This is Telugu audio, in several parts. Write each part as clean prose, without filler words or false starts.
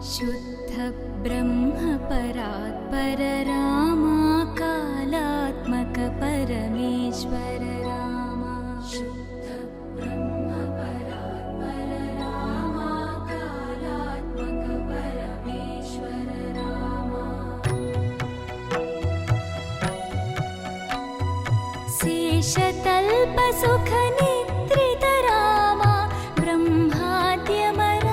शुद्ध ब्रह्म परात्पर रामा कालात्मक परमेश्वर रामा शुद्ध ब्रह्म परात्पर रामा कालात्मक परमेश्वर रामा शेषतल्प सुख निद्रित रामा ब्रह्माद्यमर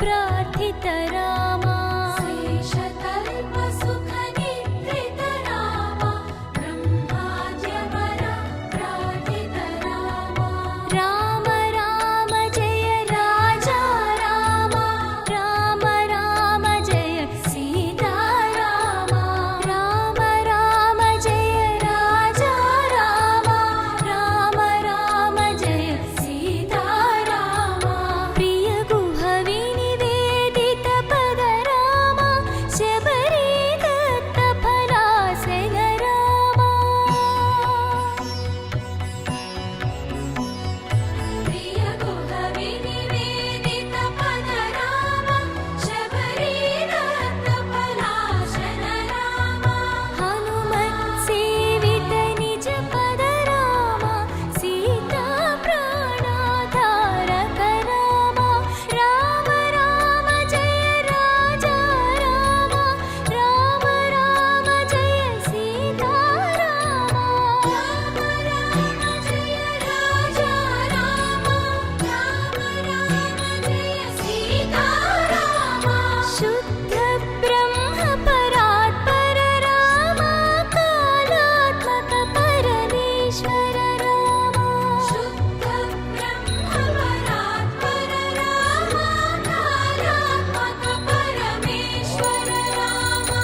प्रार्थित रामा शेषतल्प सुख निद्रित रामा ब्रह्माद्यमर प्रार्थित रामा राम राम जय राजा रामा राम राम जय सीता रामा राम राम जय राजा रामा राम राम जय सीता रामा प्रिय गुह विनिवेदित पद रामा शबरी दत्त फलासन रामा प्रिय गुह विनिवेदित पद रामा शबरी दत्त फलासन रामा हनुमत् सेवित निज पद रामा सीता प्राणाधारक रामा राम राम जय राजा रामा राम राम जय सीता रामा राम राम जय राजा रामा राम राम जय सीता रामा शुद्ध ब्रह्म परात्पर रामा कालात्मक परमेश्वर रामा शुद्ध ब्रह्म परात्पर रामा कालात्मक परमेश्वर Rama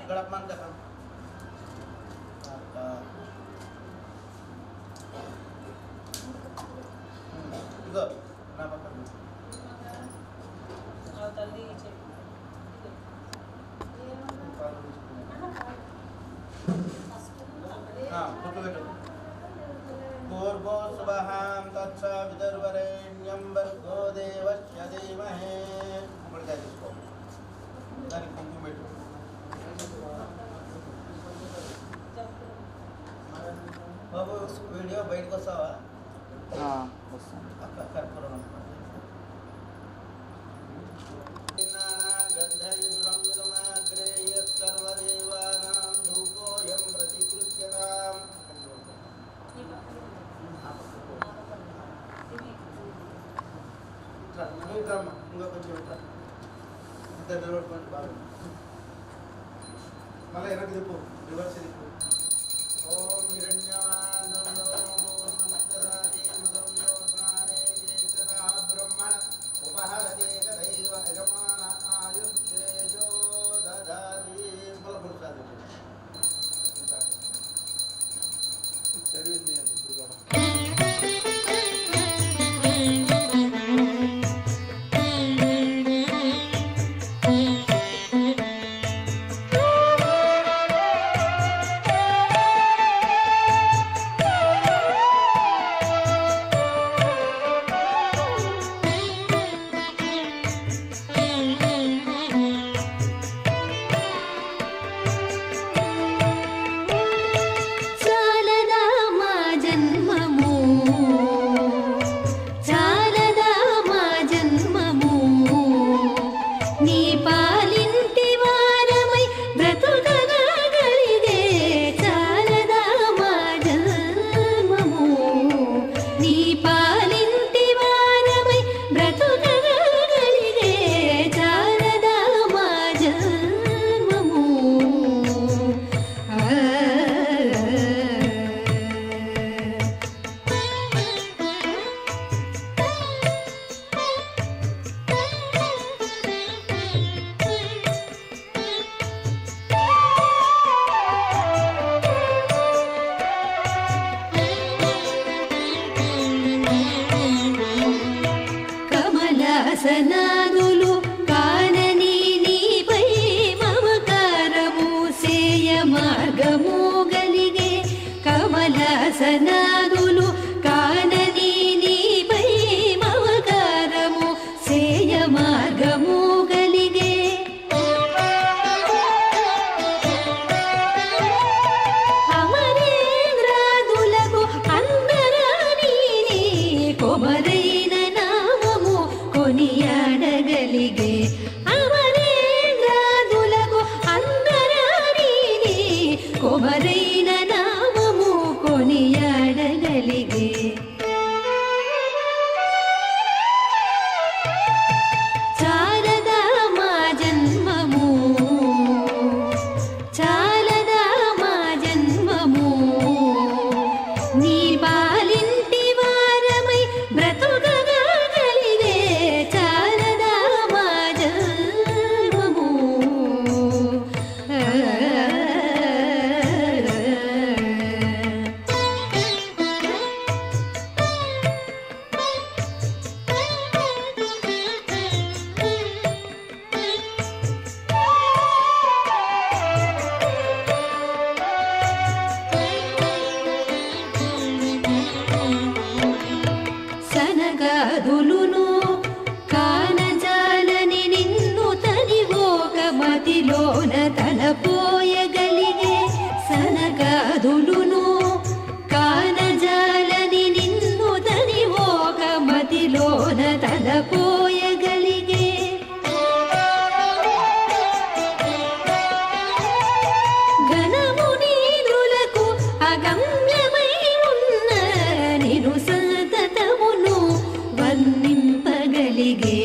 gelap mantap kan? Juga kenapa kan? Nah, betul. Purvo subaham tatsa vidarvarenyam bargo devasya dhimahe. Berkata इसको. Dari kumpul itu. బాబు వీడియో బయటకు వస్తావా? వస్తాను. అక్కడ కరోనా ఇంకా కొంచెం డెవలప్మెంట్ బాగా మళ్ళీ వెనక్కి తిప్పు రివర్స్ తిప్పు ఓం బ్రహ్మణ ఉపహరతే కదైవ యజమాన ఆయుర్షేజో దదాతి మళ్ళీ పురుషాది చదివింది సనాదులు కానని నీపై మమకారము సేయ మార్గము గలిగే కమల సనాదులు కానని నీపై మమకారము సేయ మార్గము గలిగే అమరేంద్రాదులకు అందరాని కొమరైన నామము కొనియాడగలిగే అమరేంద్రాదులకు అందరాని కొమరైన నామము కొనియాడగలిగే చాలదా మా జన్మము చాలదా మా జన్మము నీ పాలింటి వారమై బ్రతుకగా కలిగే చాలదా మా జన్మము సనగాదులును కానజాలని నిన్ను తనివోక మదిలోన తలపోయగలిగే సనగాదులును కానజాలని నిన్ను తనివోక మదిలోన తలపోయగలిగే గణము నీదులకు అగమ్యమై ఉన్న నిను సతతమును వర్ణింపగలిగే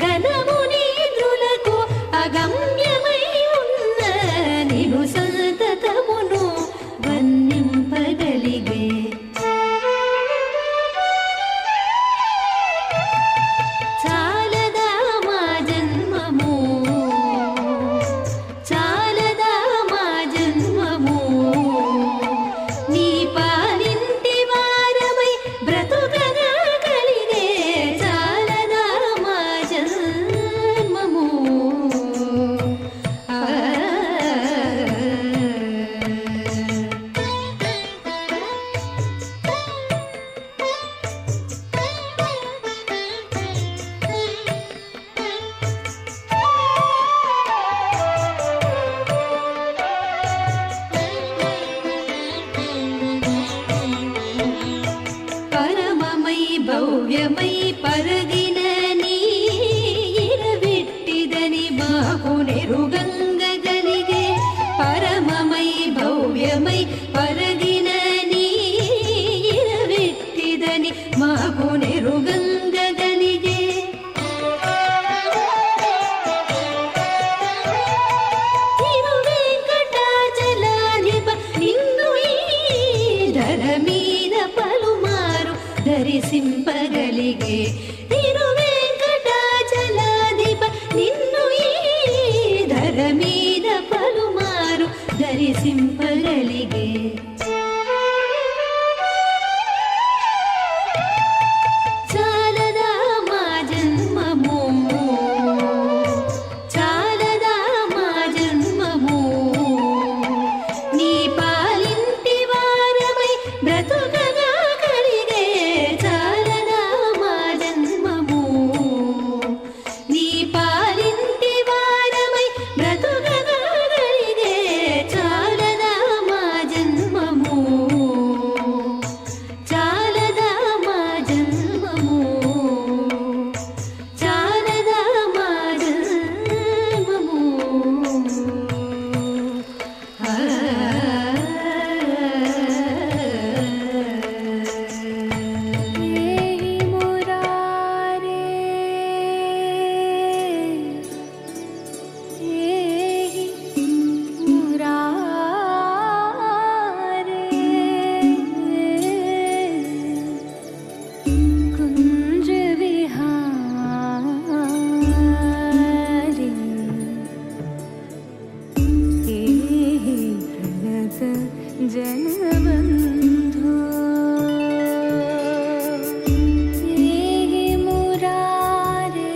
గణము నీదులకు అగమ్యమై ఉన్న నిను సతతమును వర్ణింపగలిగే చాలదా మా జన్మము చాలదా మా జన్మము నీ పాలింటి వారమై బ్రతుకగా కలిగే చాలదా మా జన్మము పరమమై భవ్యమై పరగిన నీ ఇరవిట్టిదని మాకు నెరుగంగగలిగే పరమమై భవ్యమై పరగిన నీ ఇరవిట్టిదని మాకు నెరుగంగగలిగే తిరువేంకటాచలాధిప నిన్ను ఈ ధర మీద పలుమారు దర్శింపగలిగే తిరువేంకటాచలాధిప నిన్ను ఈ ధర మీద పలుమారు దర్శింపగలిగే చాలదా మా జన్మము చాలదా మా జన్మము నీ పాలింటి వారమై బ్రతుకగా కలిగే చాలదా మా జన్మము నీ పాలింటి వారమై బ్రతుకగా కలిగే చాలదా మా జన్మము చాలదా మా జన్మము చాలదా మా జన్మము ఏహి మురారే ఏహి మురారే कुंज विहारी एहि प्रणत जनबंधो एहि मुरारे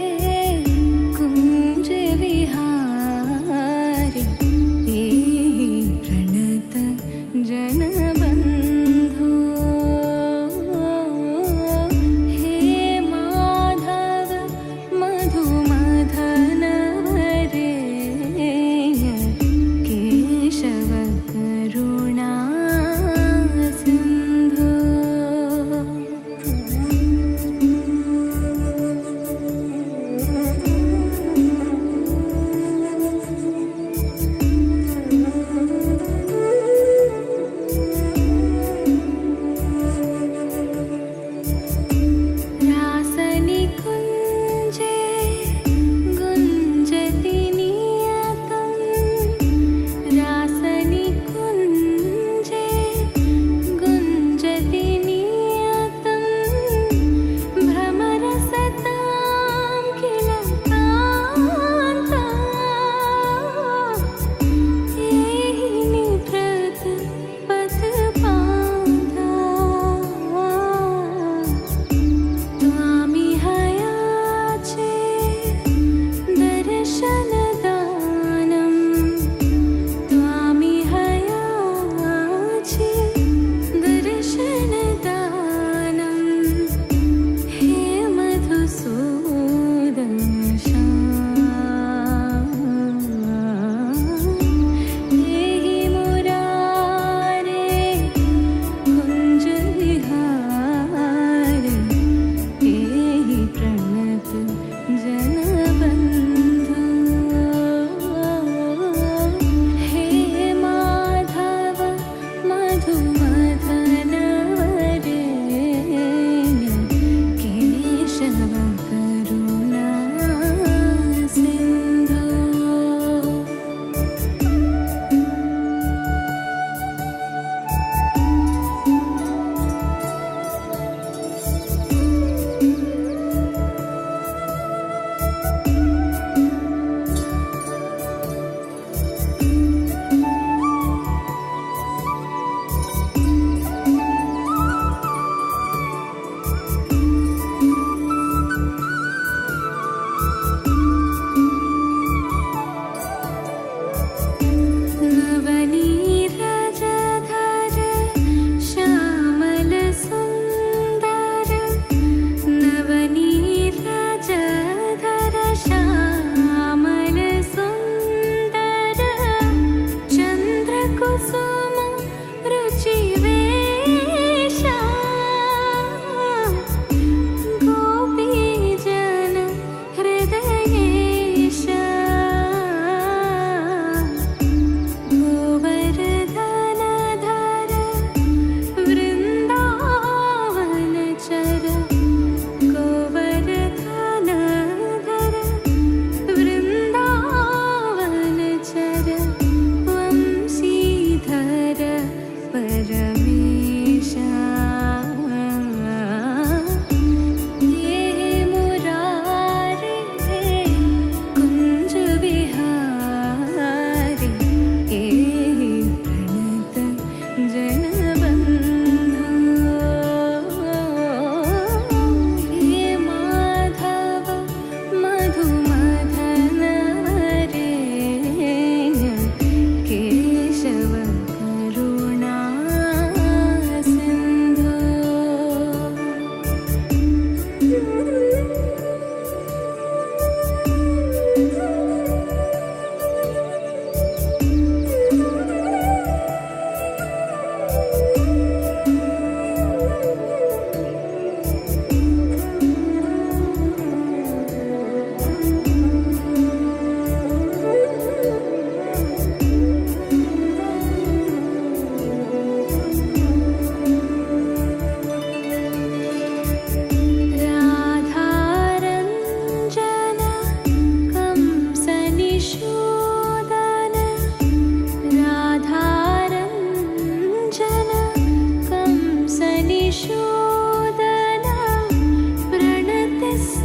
మధుసూదన ప్రణతిస్తావకం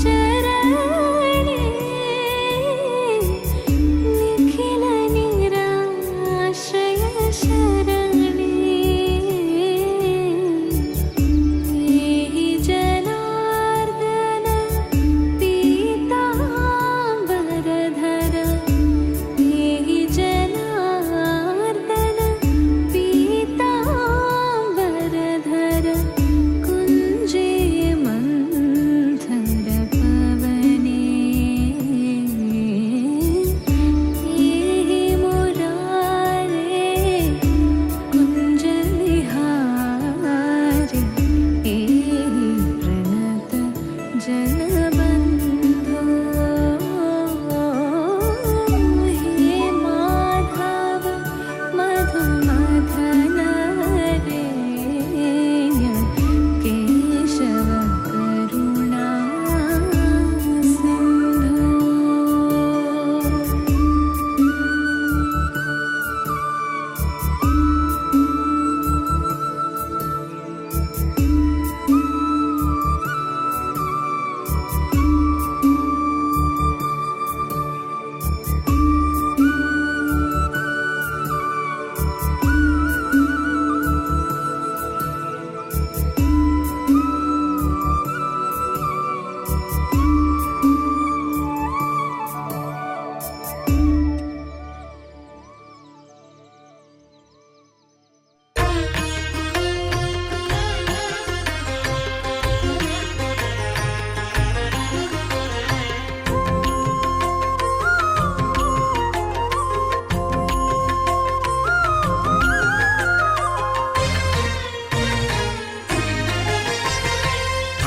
చరణే నిఖిల నిరాశ్రయ శరణే జనార్దన పీతాంబరధర జనార్దన పీతాంబరధర కుంజే మంథర పవనే మురారే కుంజ విహారే ప్రణత జనబంధో హే మాధవ మధుమధన రేయ కేశవ కరుణా సింధో.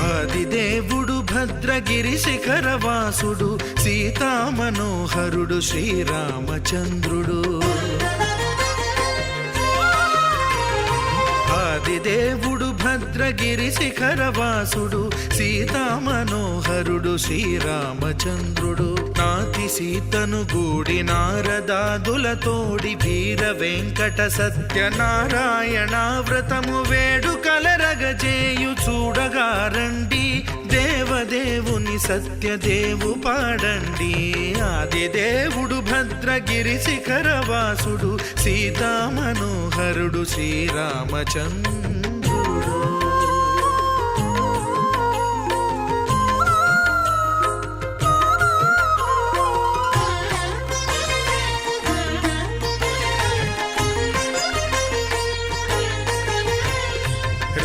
ఆదిదేవుడు భద్రగిరి శిఖరవాసుడు సీతామనోహరుడు శ్రీరామచంద్రుడు. ఆదిదేవుడు భద్రగిరి శిఖరవాసుడు సీతామనోహరుడు శ్రీరామచంద్రుడు. నాతి సీతను గూడి నారదాదులతోడి వీర వెంకట సత్యనారాయణ వ్రతము వేడుకలరగజేయు చూడగా రండి, దేవదేవుని సత్యదేవు పాడండి. ఆదిదేవుడు భద్రగిరి శిఖరవాసుడు సీతామనోహరుడు శ్రీరామచంద్రుడు.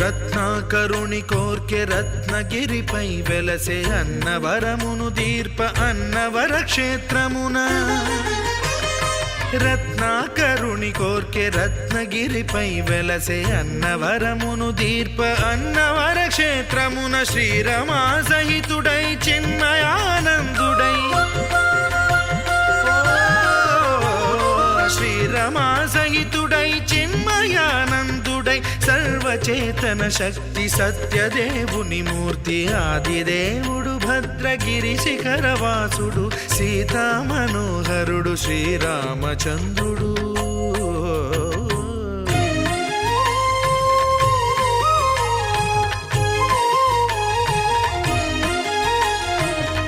రత్నాకరుని కోర్కె రత్నగిరిపై వెలసే అన్నవరమును దీర్ప అన్నవర క్షేత్రమున. రత్నాకరుని కోర్కె రత్నగిరిపై వెలసే అన్నవరమును దీర్ప అన్నవర క్షేత్రమున. శ్రీరమా సహితుడై చిన్మయానందుడై శ్రీరమా సహితుడై చిన్మయానందుడై సర్వచేతన శక్తి సత్యదేవుని మూర్తి. ఆదిదేవుడు భద్రగిరి శిఖరవాసుడు సీతామనోహరుడు శ్రీరామచంద్రుడు.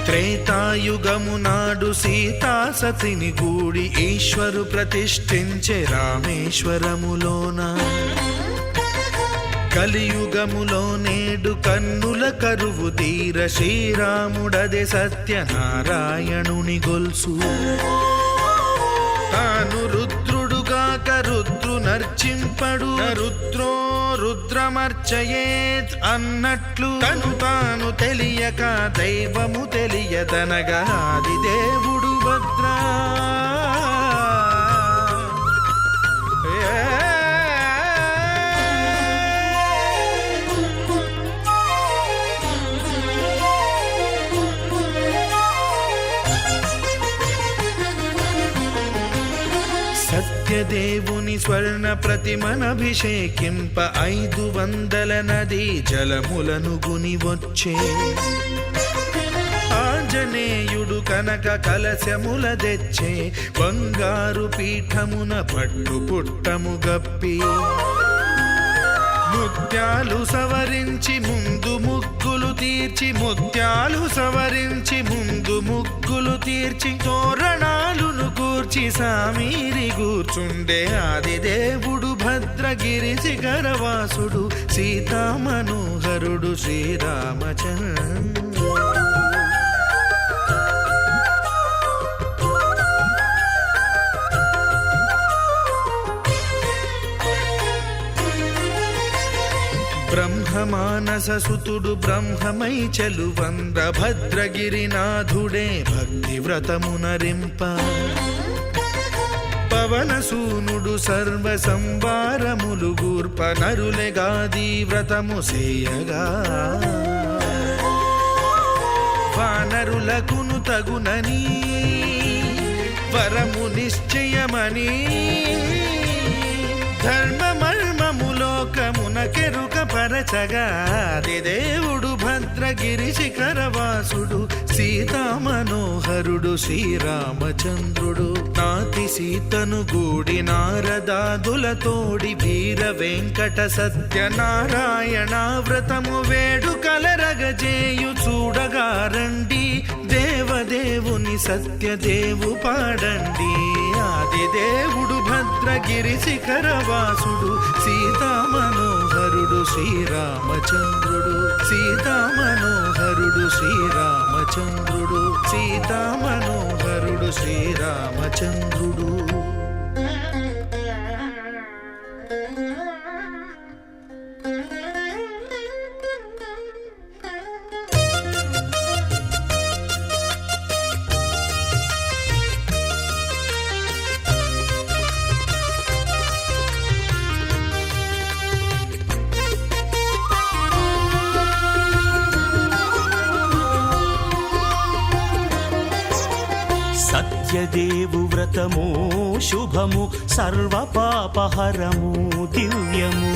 త్రేతాయుగము నాడు సీతా సతిని గూడి ఈశ్వరు ప్రతిష్ఠించే రామేశ్వరములోన. కలియుగములో నేడు కన్నుల కరువు తీర శ్రీరాముడదే సత్యనారాయణుని గొల్సు. తాను రుద్రుడుగాక రుద్రు నర్చింపడు, రుద్రో రుద్రమర్చయేత్ అన్నట్లు తను తాను తెలియక దైవము తెలియదనగా ఆదిదేవుడు భద్రా. సత్యదేవుని స్వర్ణ ప్రతిమనభిషేకింప 500 నదీ జలములను గుని వచ్చే. ఆంజనేయుడు కనక కలశముల తెచ్చే, బంగారు పీఠమున పట్టు పుట్టము గప్పి. ముత్యాలు సవరించి ముందు ముగ్గులు తీర్చి ముత్యాలు సవరించి ముందు ముగ్గులు తీర్చి తోరణాలును కూర్చి సామీరి కూర్చుండే ఆదిదేవుడు భద్రగిరి శిఖరవాసుడు సీతామనోహరుడు శ్రీరామచంద్రుడు. బ్రహ్మమానససుతుడు బ్రహ్మమై చెలువంద్ర భద్రగిరినాథుడే భక్తి వ్రతమునరింప పవనసూనుడు సర్వ సంవారములు గూర్ప నరులెగాది వ్రతము సేయగా వానరులకును తగునని వరము నిశ్చయమని ధర్మమర్మములోకమునకెరుక పరచగా దేవుడు భద్రగిరి శిఖరవాసుడు సీతామనోహరుడు శ్రీరామచంద్రుడు. నాతి సీతను గూడి నారదాదులతోడి వీర వెంకట సత్యనారాయణ వ్రతము వేడుకలరగజేయు చూడగా రండి దేవదేవుని సత్యదేవు పాడండి. ఆదిదేవుడు భద్రగిరి శిఖరవాసుడు సీతామనోహరుడు శ్రీరామచంద్రుడు. సీతామనోహరుడు శ్రీరామచంద్రుడు. సీతామనోహరుడు శ్రీరామచంద్రుడు. సత్యదేవు వ్రతము శుభము సర్వపాపహరము దివ్యము.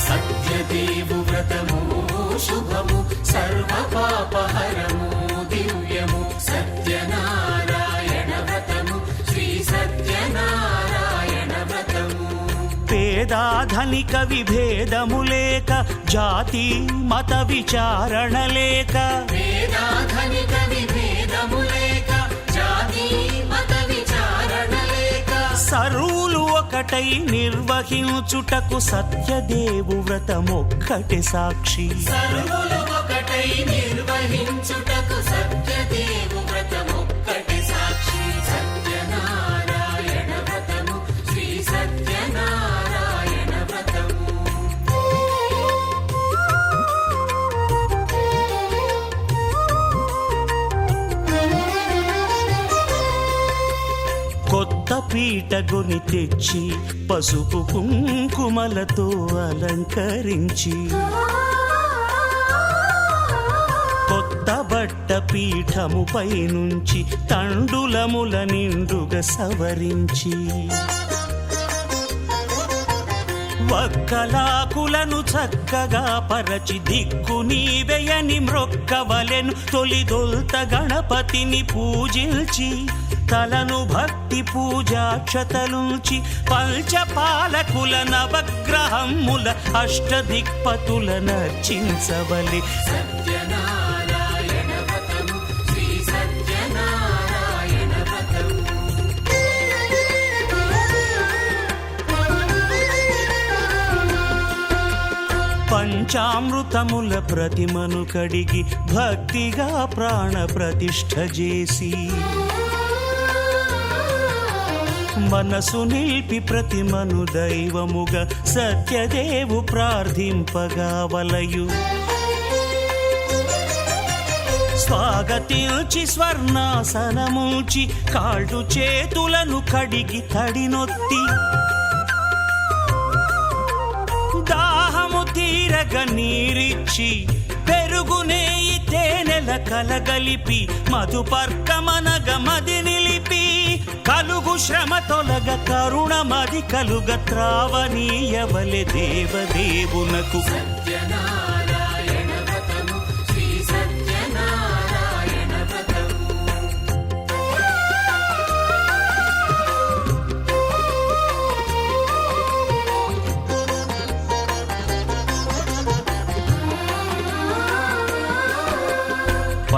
సత్యదేవు వ్రతము శుభము సర్వపాపహరము దివ్యము. సత్యనారాయణ వ్రతము శ్రీ సత్యనారాయణ వ్రతము. పేదాధనిక విభేదము లేక జాతి మత విచారణ లేక వేదాధనిక విభేదము లేక జాతి మత విచారణ లేక సర్వులు ఒకటై నిర్వహించుటకు సత్యదేవు వ్రతమొక్కటి సాక్షి. సర్వులు ఒకటై నిర్వహించుటకు సత్యదేవు వ్రతమొక్కటి సాక్షి. సత్యనారాయణ వ్రతము శ్రీ సత్యనారాయణ వ్రతము. కొత్త పీటగొని తెచ్చి పసుపు కుంకుమలతో అలంకరించి కొత్త బట్ట పీఠముపై నుంచి తండులముల నిండుగా సవరించి వక్కలాకులను చక్కగా పరచి దిక్కు నీవెయని మ్రొక్కవలెను. తొలిదొల్త గణపతిని పూజించి తలను భక్తి పూజాక్షతలుంచి పంచపాలకుల నవగ్రహముల అష్టదిక్పతుల నర్చించవలె. సత్యనారాయణ వ్రతము శ్రీ సత్యనారాయణ వ్రతము. పంచామృతముల ప్రతిమను కడిగి భక్తిగా ప్రాణ ప్రతిష్ఠ చేసి మనసు నిలిపి ప్రతిమను దైవముగా సత్యదేవు ప్రార్థింపగా వలయు. స్వాగతించి స్వర్ణాసనముంచి కాళ్ళు చేతులను కడిగి తడినొత్తి దాహము తీరగ నీరిచ్చి పెరుగు నెయ్యి తేనెల కలగలిపి మధుపర్కమనగ మది నిలిపి కలుగు శ్రమ తొలగ కరుణ మది కలుగ త్రావనీయవలె దేవదేవునకు. సత్యనారాయణ వ్రతము శ్రీ సత్యనారాయణ వ్రతము.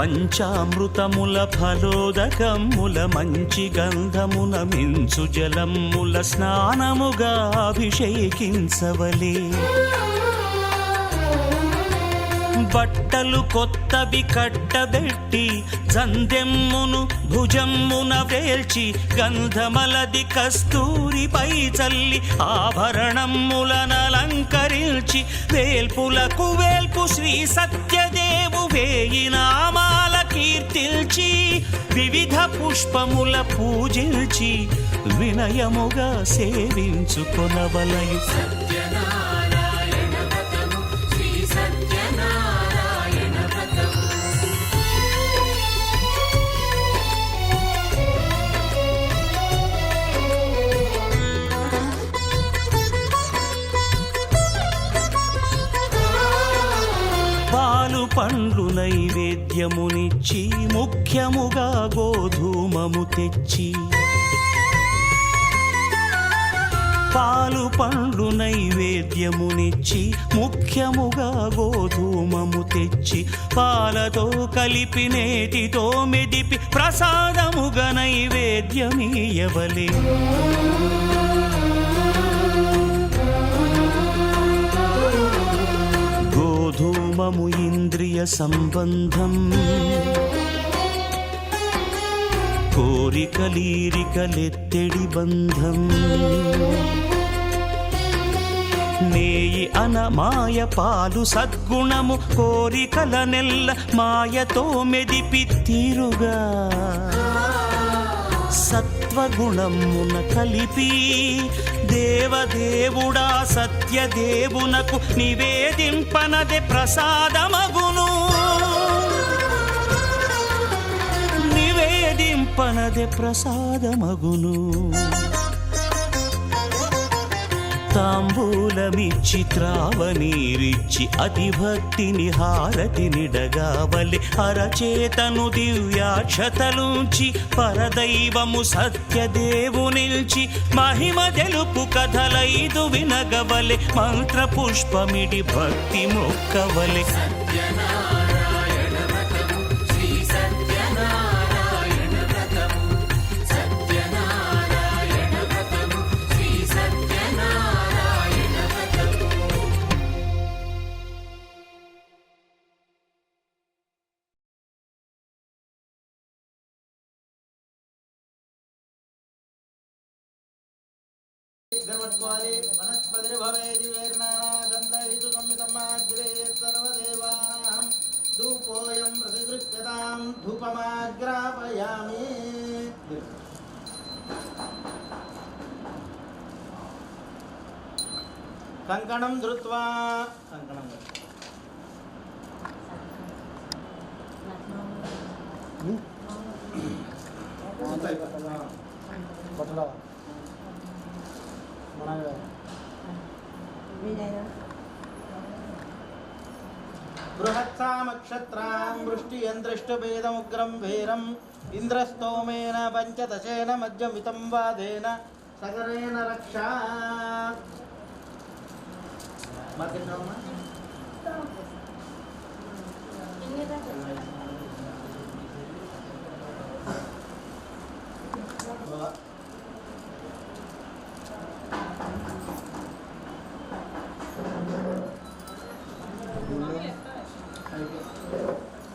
పంచామృతముల ఫలోదకముల మంచి గంధమున మించు జలముల స్నానముగా అభిషేకించవలే. బట్టలు కొత్తవి కట్టబెట్టి జందెమ్మును భుజమ్మున వేల్చి గంధమలది కస్తూరిపై చల్లి ఆభరణములనలంకరించి వేల్పులకు వేల్పు శ్రీ సత్యదేవు వేయి నామాల కీర్తిల్చి వివిధ పుష్పముల పూజించి వినయముగా సేవించుకొనవలయు. సత్యనారాయణ వ్రతము శ్రీ సత్యనారాయణ వ్రతము. పాలు పండ్లు నైవేద్యమునిచ్చి ముఖ్యముగా గోధూమము తెచ్చి పాలు పండ్లు నైవేద్యమునిచ్చి ముఖ్యముగా గోధూమము తెచ్చి పాలతో కలిపి నేతితో మెదిపి ప్రసాదముగా నైవేద్యమీయవలే. గోధూమము ఇంద్రియ సంబంధం కోరికలీరికలెత్తెడి బంధం. నేయి అనమాయ పాలు సద్గుణము కోరికల నెల్ల మాయతో మెదిపి తీరుగా సత్వగుణమున కలిపి దేవదేవుడా సత్యదేవునకు నివేదింపనదే ప్రసాదమగును. నివేదింపనదే ప్రసాదమగును. తాంబూలమిచ్చి త్రావనీరిచ్చి అతిభక్తిని హారతినిడగావలె. అరచేతను దివ్యాక్షతలుంచి పరదైవము సత్యదేవునిల్చి మహిమ తెలుపు కథలైదు వినగవలె. మంత్ర పుష్పమిడి భక్తి మొక్కవలె. సత్యనారాయణ వ్రతము శ్రీ సత్యనారాయణ వ్రతము. సత్యనారాయణ వ్రతము శ్రీ సత్యనారాయణ వ్రతము. గర్వత్వాలే వనస్పతిర్భవే దివేర్నాగంధైతు సంహితమాగ్రే సర్వదేవానాం ధూపోయం ప్రతిగృహ్యతాం ధూపమాగ్రాపయామి. కంకణం ధృత్వా కంకణం బృహత్సామక్షత్రాం వృష్టియందృష్టభేదముగ్రం భేరం ఇంద్రస్తోమేన పంచదశేన మధ్యమితం వాదేన సగరేణ రక్షా.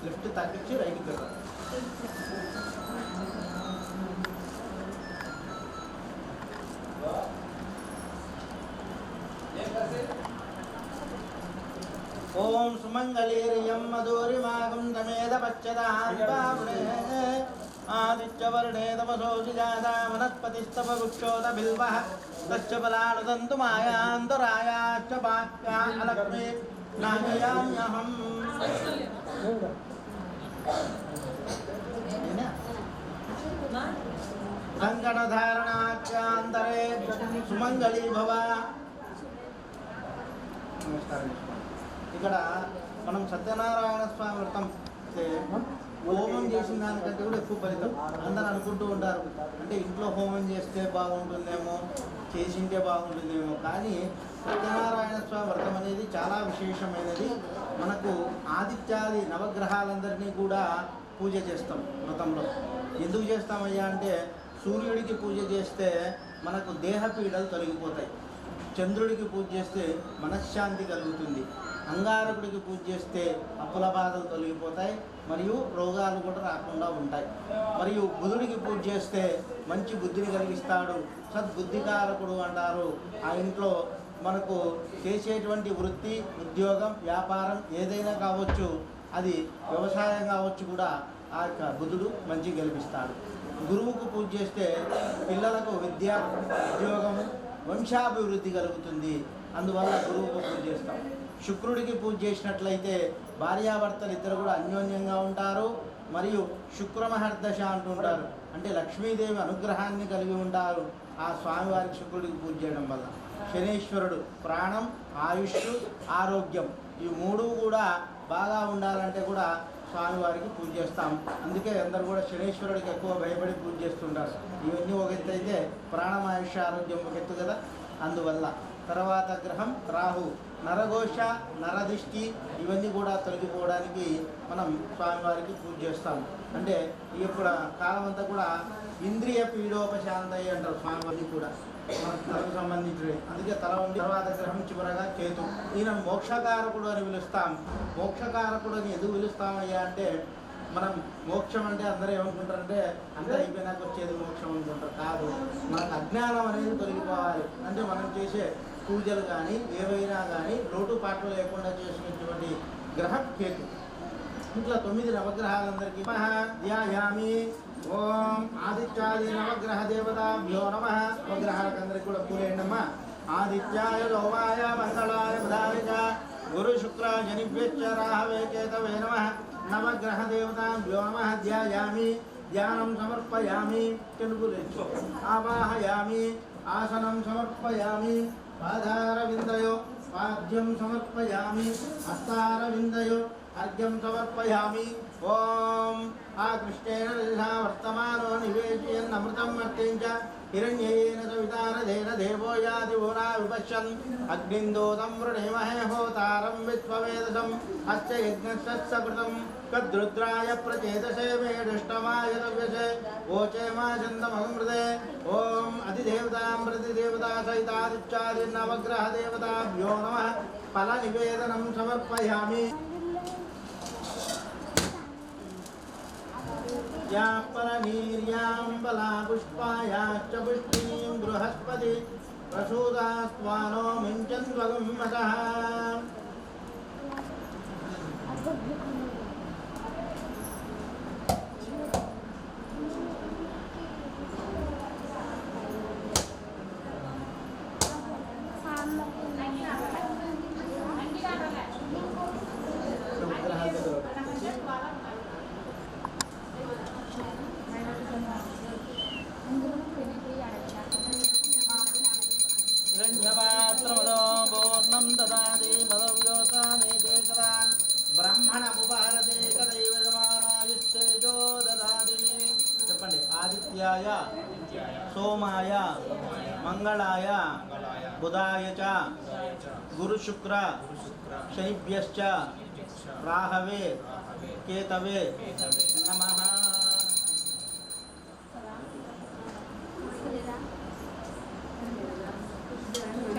లెఫ్ట్ తగ్గించి రైట్ పెట్టాలి. ఓం సుమంగళీర్యం మధురిమాగం తమేద పశ్చదాన్పావృణే ఆదిత్యవర్ణే తమసోసి జాతా వనస్పతిస్తవృక్షోత బిల్వః తస్య ఫలానుదంతు మాయాంతరాయాశ్చ వాక్యా అలక్ష్మీ నాగయామ్యహం. కంకణధారణాఖ్యాంతరే సుమంగళీ భవ. నమస్కారం. ఇక్కడ మనం సత్యనారాయణ స్వామి వ్రతం హోమం చేసిన దానికంటే కూడా ఎక్కువ ఫలితం అందరూ అనుకుంటూ ఉంటారు. అంటే ఇంట్లో హోమం చేస్తే బాగుంటుందేమో, చేసింటే బాగుంటుందేమో, కానీ సత్యనారాయణ స్వామి వ్రతం అనేది చాలా విశేషమైనది. మనకు ఆదిత్యాది నవగ్రహాలందరినీ కూడా పూజ చేస్తాం వ్రతంలో. ఎందుకు చేస్తామయ్యా అంటే సూర్యుడికి పూజ చేస్తే మనకు దేహ పీడలు తొలగిపోతాయి, చంద్రుడికి పూజ చేస్తే మనశ్శాంతి కలుగుతుంది, అంగారకుడికి పూజ చేస్తే అప్పుల బాధలు తొలగిపోతాయి, మరియు రోగాలు కూడా రాకుండా ఉంటాయి. మరియు బుధుడికి పూజ చేస్తే మంచి బుద్ధిని కలిగిస్తాడు, సద్బుద్ధికారకుడు అంటారు. ఆ ఇంట్లో మనకు చేసేటువంటి వృత్తి, ఉద్యోగం, వ్యాపారం ఏదైనా కావచ్చు, అది వ్యవసాయం కావచ్చు కూడా ఆ యొక్క బుధుడు మంచి గెలిపిస్తాడు. గురువుకు పూజ చేస్తే పిల్లలకు విద్య, ఉద్యోగము, వంశాభివృద్ధి కలుగుతుంది. అందువల్ల గురువుకు పూజ చేస్తాం. శుక్రుడికి పూజ చేసినట్లయితే భార్యాభర్తలు ఇద్దరు కూడా అన్యోన్యంగా ఉంటారు. మరియు శుక్రమహర్దశ అంటుంటారు, అంటే లక్ష్మీదేవి అనుగ్రహాన్ని కలిగి ఉంటారు ఆ స్వామివారికి శుక్రుడికి పూజ చేయడం వల్ల. శనీశ్వరుడు ప్రాణం, ఆయుష్, ఆరోగ్యం ఈ మూడు కూడా బాగా ఉండాలంటే కూడా స్వామివారికి పూజ చేస్తాం. అందుకే అందరూ కూడా శనీశ్వరుడికి ఎక్కువ భయపడి పూజ చేస్తుంటారు. ఇవన్నీ ఒక ఎత్తు అయితే ప్రాణం, ఆయుష్, ఆరోగ్యం ఒక ఎత్తు కదా. అందువల్ల తర్వాత గ్రహం రాహు, నరఘోష, నరదిష్టి ఇవన్నీ కూడా తొలగిపోవడానికి మనం స్వామివారికి పూజ చేస్తాం. అంటే ఇప్పుడు కాలం అంతా కూడా ఇంద్రియ పీడోపశాంతయ్య అంటారు స్వామివారికి కూడా మనకు తలకు సంబంధించినవి. అందుకే తల ఉంది. తర్వాత గ్రహం చివరగా కేతు, ఈయన మోక్షకారకుడు అని పిలుస్తాం. మోక్షకారకుడు అని ఎందుకు పిలుస్తామయ్యా అంటే మనం మోక్షం అంటే అందరూ ఏమనుకుంటారంటే అంతా అయిపోయినాక వచ్చేది మోక్షం అనుకుంటారు. కాదు, మనకు అజ్ఞానం అనేది తొలగిపోవాలి. అంటే మనం చేసే పూజలు కానీ ఏవైనా కానీ లోటుపాట్లు లేకుండా చేసినటువంటి గ్రహం కేతు. ఇట్లా 9 నవగ్రహాలందరికీ ధ్యాయామి. ఓం ఆదిత్యాది నవగ్రహ దేవతాభ్యో నమః. నవగ్రహాలకందరికీ కూడా పూరేయండమ్మా. ఆదిత్యాయ లోమాయ మంగళాయ బుధాయ గురు శుక్ర శనిభ్యశ్చ రాహవే కేతవే నమః. నవగ్రహ దేవతాభ్యో నమః. ధ్యాయామి, ధ్యానం సమర్పయామి, తెలుగులేచ్చు ఆవాహయామి, ఆసనం సమర్పయామి, పాదారవిందయో పాద్యం సమర్పయామి, హస్తారవిందయో అర్ఘ్యం సమర్పయామి. ఓం ఆకృష్టేన రజసా వర్తమానో నివేశయన్ అమృతం వర్తించ హిరణ్యేన సవితారధేన దేవో యాతి ఓనా విపశ్యన్ అగ్నిందోతం వృణేమహే హోతారం విశ్వవేదసం అస్య యజ్ఞస్య సకృతం కద్రుద్రాయ ప్రచేతసే మే దృష్టమాయ తవ్యసే ఓచేమా చందమృదే. ఓం అధిదేవతాం ప్రతిదేవతా సహితాదిత్యాది నవగ్రహ దేవతాభ్యో నమః. ఫల నివేదనం సమర్పయామి. या परनीर्यां बलापुष्पायाश्च पुष्टिनीं बृहस्पति प्रसूदास्त्वानो मिञ्चन्त्वगं मतः. हिरण्यपात्रमदो पूर्णं ददाति मदव्योताने देशदा ब्रह्मणमुपहरते कदैव यजमानायुस्तेजो ददाति. చెప్పండి. ఆదిత్యాయ సోమాయ మంగళాయ బుధాయ చ గురు శుక్ర శనిభ్యశ్చ రాహవే కేతవే నమః.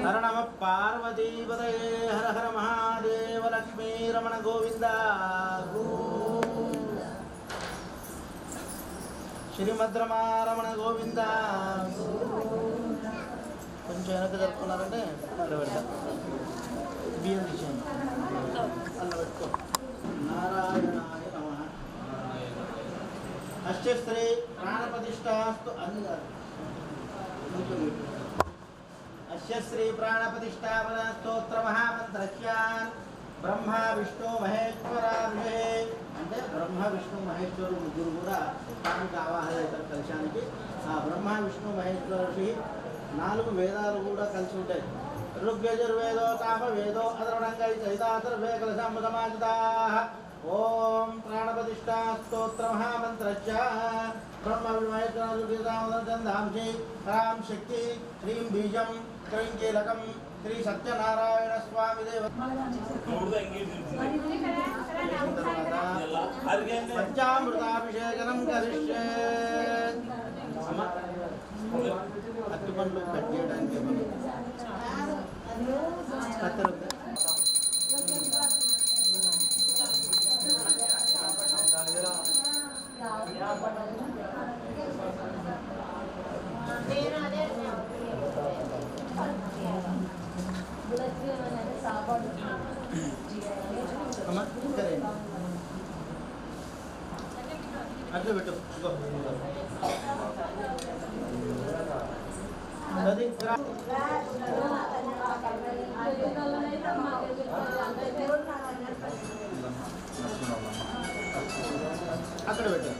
హర నమ పార్వతీపతయే హర హర మహాదేవ లక్ష్మీ రమణ గోవింద. శ్రీమద్రమారమణ గోవింద. కొంచెం వెనక్కి జరుపుకున్నారంటే అక్కడ పెడతా. బియ్యం తీసేయండి, అల్ల పెట్టుకో. నారాయణాయ నమః. అష్టశ్రీ ప్రాణప్రతిష్ఠాస్తు అన్ని కాదు. అస్య శ్రీ ప్రాణప్రతిష్ఠాపన స్తోత్ర మహామంత్రస్య బ్రహ్మ విష్ణు మహేశ్వరాభే. అంటే బ్రహ్మ విష్ణు మహేశ్వరు ముగ్గురు కూడా స్వామికి ఆవాహన చేస్తారు కలశానికి. ఆ బ్రహ్మ విష్ణు మహేశ్వరుడికి 4 వేదాలు కూడా కలిసి ఉంటాయి. ఋగ్యజుర్వేదో సామవేదో అధర్వణంగై చైతాధర్వే కలశం సమాజితాః. ఓం ప్రాణప్రతిష్ఠా స్తోత్ర మహామంత్రస్య బ్రహ్మ విష్ణు రాం శక్తి శ్రీం బీజం క్రీం కీలకం శ్రీ సత్యనారాయణ స్వామి దేవ. పంచామృతాభిషేకనం కరిష్యే. అట్టి పండ్లు కట్ చేయడానికి కత్తెర అమ్మా సరే అట్లా పెట్టు అది అక్కడ పెట్టు.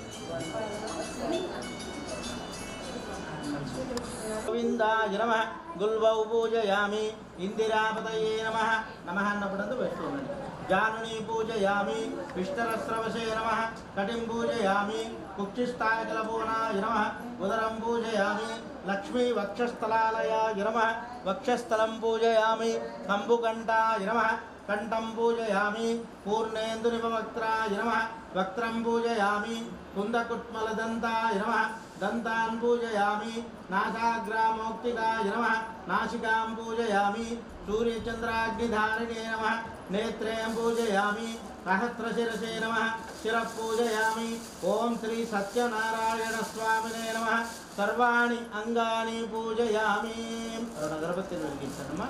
గోవిందాయ నమః. గుల్వౌ పూజయామి. ఇందిరాపతయే నమః. నమః అన్నప్పుడు పెట్టుకోండి. జానుని పూజయామి. విష్ణరస్రవశే నమః. కటిం పూజయామి. కుక్షిస్థాయకలపూర్ణాయ నమః. ఉదరం పూజయామి. లక్ష్మీ వక్షస్థలాలయాయ నమః. వక్షస్థలం పూజయామి. కంబుకంఠాయ నమః. కంఠం పూజయామి. పూర్ణేందునిపవక్త్రాయ నమః. వక్త్రం పూజయామి. కుందకుట్మలదంతాయ నమః. దంతాన్ పూజయామి. నాసాగ్రామోక్తికాయ నమః. నాసికాం పూజయామి. సూర్యచంద్రాగ్నిధారిణే నమః. నేత్రేయం పూజయామి. సహస్రశిరసే నమః. శిరః పూజయామి. ఓం శ్రీ సత్యనారాయణ స్వామినే నమః. సర్వాణి అంగాని పూజయామి. అగరబత్తిని వెలిగించండమ్మా.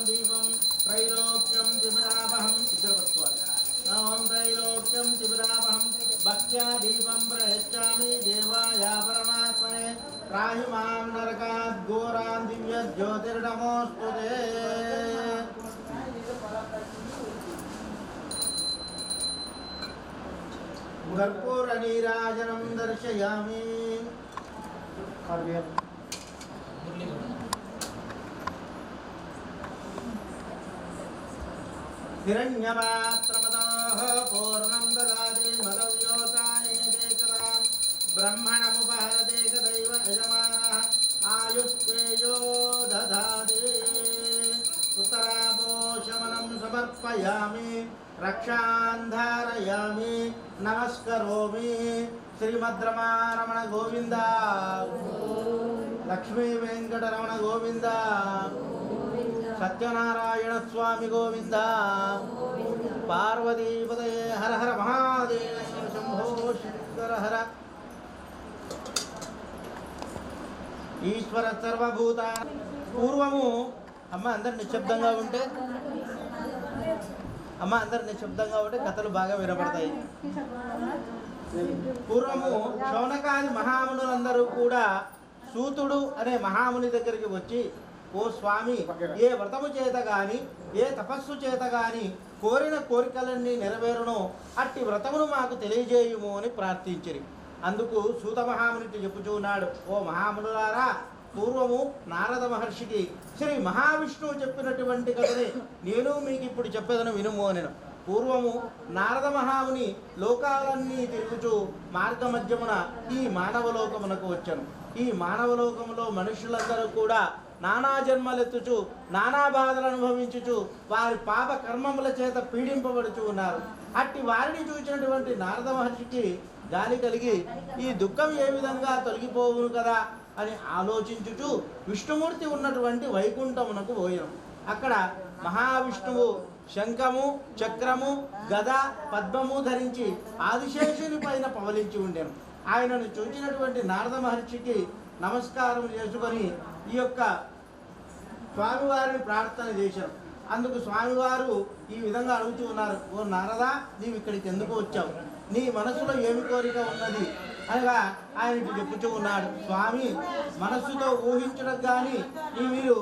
దీపం త్రైలోక్యం త్రిపురాపహం. ఇద్దరు పట్టుకోవాలి. ఓం త్రైలోక్యం త్రిపురాపహం. భక్త్యా దీపం ప్రయచ్చామి దేవాయ పరమాత్మనే. త్రాహి మాం నరకాద్ ఘోరాన్ దివ్య జ్యోతిర్నమోస్తుతే. కర్పూర నీరాజనం దర్శయామి. హిరణ్యపాత్రమతోః పూర్ణం దదాతి మదవ్యోసాయేదేకదాం. బ్రహ్మణముపహరదేకదైవ యజమానః ఆయుష్ేయో దదాతి. ఉత్తరాపోషమనం సమర్పయామి. రక్షాంధారయామి. నమస్కరోమి. శ్రీమద్రమారమణ గోవింద. లక్ష్మీ వెంకటరమణ గోవింద. సత్యనారాయణ స్వామి గోవింద. పార్వతీపతయే హర హర మహాదేవ శంభో శంకర హర. ఈశ్వర సర్వభూత. పూర్వము అమ్మ అందరు నిశ్శబ్దంగా ఉంటే కథలు బాగా వినపడతాయి. పూర్వము శౌనకాది మహామునులందరూ కూడా సూతుడు అనే మహాముని దగ్గరికి వచ్చి, ఓ స్వామి, ఏ వ్రతము చేత గాని ఏ తపస్సు చేత గాని కోరిన కోరికలన్నీ నెరవేరునో అట్టి వ్రతమును మాకు తెలియజేయుము అని ప్రార్థించిరి. అందుకు సూత మహాముని చెప్పుచున్నాడు, ఓ మహామునులారా, పూర్వము నారద మహర్షికి శ్రీ మహావిష్ణువు చెప్పినటువంటి కథని నేను మీకు ఇప్పుడు చెప్పేదను వినుము అని. పూర్వము నారద మహాముని లోకాలన్నీ తిరుగుచూ మార్గమధ్యమున ఈ మానవలోకమునకు వచ్చాను. ఈ మానవలోకములో మనుషులందరూ కూడా నానా జన్మలెత్తుచు నానా బాధలు అనుభవించుచు వారి పాప కర్మముల చేత పీడింపబడుచు ఉన్నారు. అట్టి వారిని చూసినటువంటి నారద మహర్షికి జాలి కలిగి ఈ దుఃఖం ఏ విధంగా తొలగిపోవును కదా అని ఆలోచించుచు విష్ణుమూర్తి ఉన్నటువంటి వైకుంఠమునకు పోయాం. అక్కడ మహావిష్ణువు శంఖము, చక్రము, గద, పద్మము ధరించి ఆదిశేషుని పైన పవలించి ఉండేను. ఆయనను చూచినటువంటి నారద మహర్షికి నమస్కారం చేసుకొని ఈ యొక్క స్వామివారిని ప్రార్థన చేశారు. అందుకు స్వామివారు ఈ విధంగా అడుగుతూ ఉన్నారు, ఓ నారదా, నీవు ఇక్కడికి ఎందుకు వచ్చావు? నీ మనసులో ఏమి కోరిక ఉన్నది అనగా ఆయన చెప్పుతూ ఉన్నాడు, స్వామి, మనస్సుతో ఊహించడం కానీ మీరు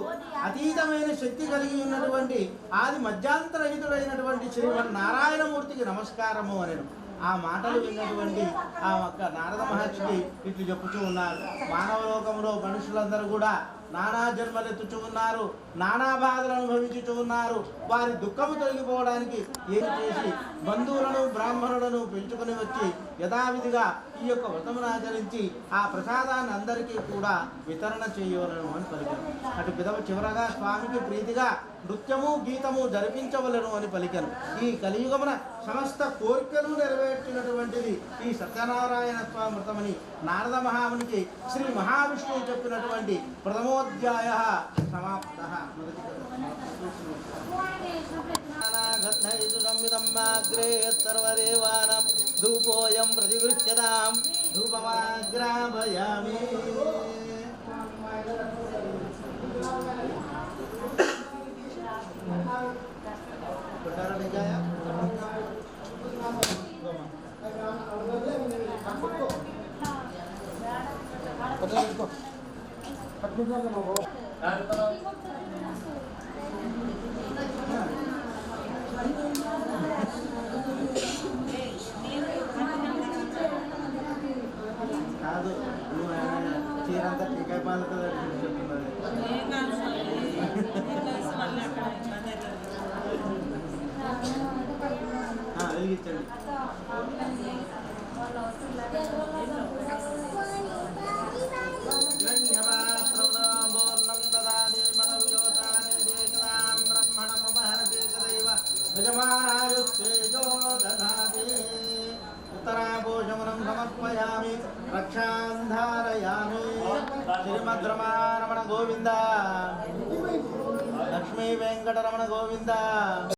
అతీతమైన శక్తి కలిగి ఉన్నటువంటి ఆది మధ్యాంతరహితుడైనటువంటి శ్రీమన్నారాయణమూర్తికి నమస్కారము అనేను. ఆ మాటలు విన్నటువంటి ఆ ఒక్క నారద మహర్షికి ఇట్లు చెప్పుతూ ఉన్నారు, మానవలోకంలో మనుషులందరూ కూడా నానా జన్మలెత్తుచూ ఉన్నారు, నానా బాధలు అనుభవించుచూ ఉన్నారు. వారి దుఃఖము తొలగిపోవడానికి ఏం చేసి బంధువులను బ్రాహ్మణులను పెంచుకొని వచ్చి యథావిధిగా ఈ యొక్క వ్రతమును ఆచరించి ఆ ప్రసాదాన్ని అందరికీ కూడా వితరణ చేయవలను అని పలికారు. అటు పిదవ చివరగా స్వామికి ప్రీతిగా నృత్యము గీతము జరిపించవలను అని పలికారు. ఈ కలియుగమున సమస్త కోరికలు నెరవేర్చినటువంటిది ఈ సత్యనారాయణ స్వామి వ్రతమని నారద మహామునికి శ్రీ మహావిష్ణువు చెప్పినటువంటి ప్రథమోధ్యాయ సమాప్త. సంవిదమ్మాగ్రే సర్వదేవానాం ధూపోయం ప్రతిగృహ్యతాం ధూపమాగ్రాపయామి. కాదు నువ్వు చీరంతా టీకాయ పాలతో చెప్తున్నది. వెలిగించండి. ఉత్తరాభూషమనం సమర్పయామి రక్షాన్ ధారయామి. శ్రీమద్రమారమణ గోవింద, లక్ష్మీ వెంకటరమణ గోవింద.